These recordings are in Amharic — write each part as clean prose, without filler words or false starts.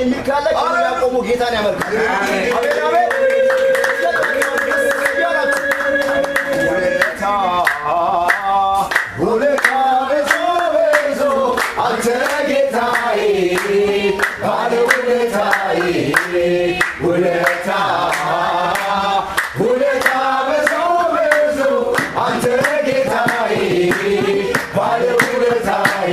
የሚካለ ያቆሙ ጌታን ያመልካል። አሜን አሜን። ሁለታ በሶበዞ አንተ ጌታዬ ባለ ሁለታዬ ሁለታ በሶበዞ አንተ ጌታዬ ባለ ሁለታዬ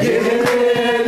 Yeah.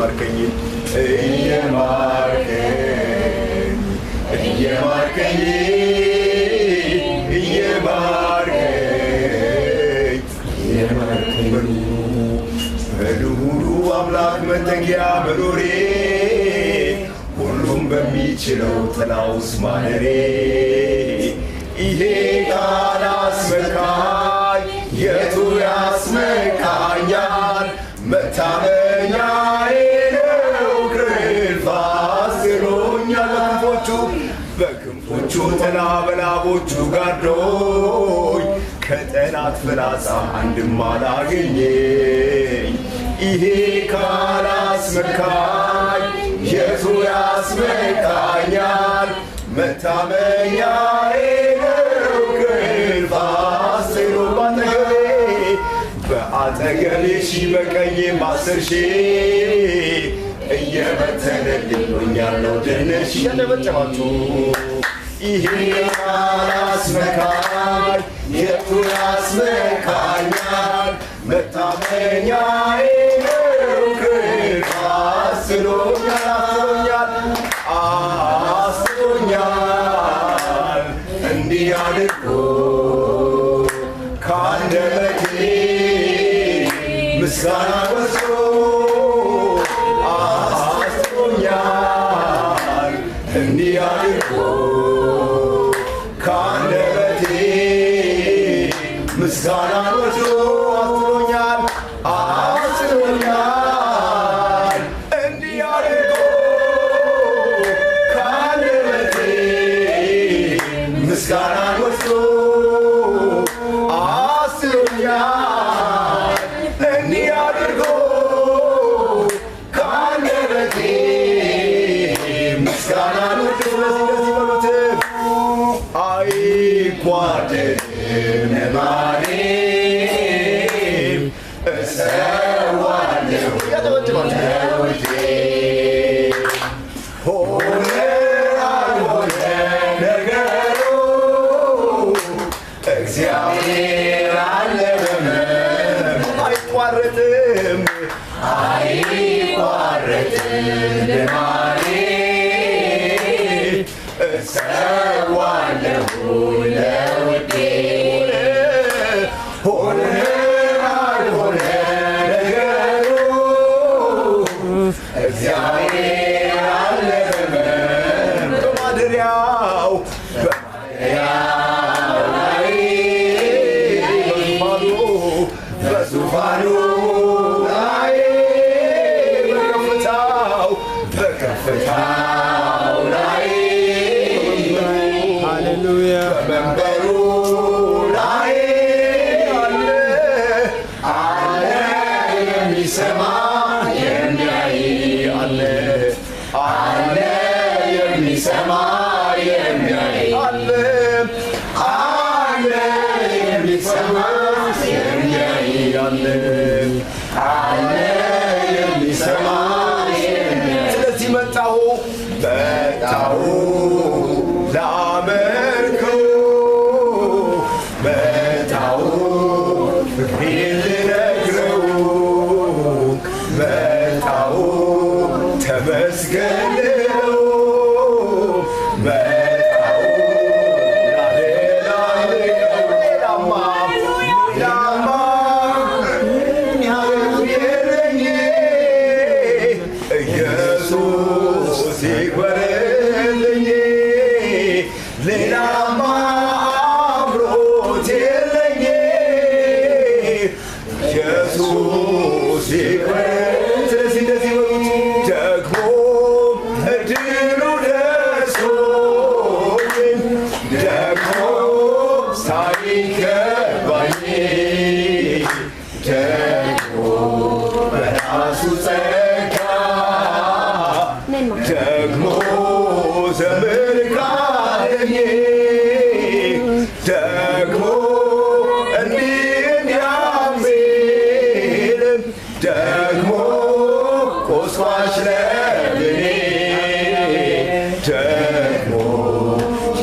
እየማርከኝ እየማርከኝ እየማርከኝ እየማርከኝ በልዑሉ አምላክ መጠጊያ መኖሬ ሁሉም በሚችለው ጥላ ውስጥ ማደሬ ይሄ ቃል አስመካኝ የቱ ያስመካኛል? መታመኛዬ ነው ክንፍ አስጥሎኛል በክንፎቹ ጥላ በላቦቹ ጋርዶኝ ከጠላት ፍላጻ አንድም አላገኘኝ ይሄ ቃል አስመካኝ የቱ ያስመካኛል? መታመኛዬ ነው ክንፍ አስጥሎኛል በአጠገቤ ሺህ በቀኜም 10,000 እየበተነልኝ ያለው ድነት እያጨበጨባችሁ ይሄ ቃል አስመካኝ የቱ ያስመካኛል? መታመኛዬ ነው ክንፍ አስጥሎኛል እንዲህ አድርጎ ከአንደበቴ ምስጋና ወስዶ አስጥሎኛል እንዲህ አድርጎ ከአንደበቴ ምስጋና ወስዶ አስጥሎኛል እንዲህ አድርጎ ከአንደበቴ ምስጋና ወስዶ እግዚአብሔር አለ አይቋረጥም ልማዴ እሰዋለሁ ለውዴ ሆነ አልሆነ ነገሩ እግዚአብሔር አለ በማደሪያው በዙፋኑ ላይ በከፍታው ላይ ሃሌሉያ በመንበሩ ላይ አለ የሚሰማ የሚያይ አለ የሚሰማ የሚያይ አለ የሚሰማ አለ የሚሰማ ስለዚህ መጣሁ ላመልከው መጣሁ ፍቅሬን ልነግረው መጣሁ ተመስገን ልለው ሌላማ አምሮት የለኝ ኢየሱስ ይክበር። ስለዚህ እንደዚህ በሉት ደግሞ እድሉ ደርሶኝ ደግሞ ሳይገባኝ ደግሞ በራሱ ጸጋ ደግሞ ዘመን ካለኝ ደግሞ እንዲያምር ደግሞ ቆስቋሽ ለምኔ ደግሞ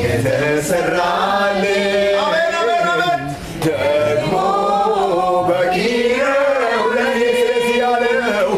የተሰራልኝ ደግሞ በቂ ነው ለኔ ያለው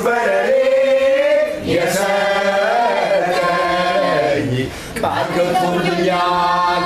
በሌሊት የሰጠኝ ቃል ገብቶልኛል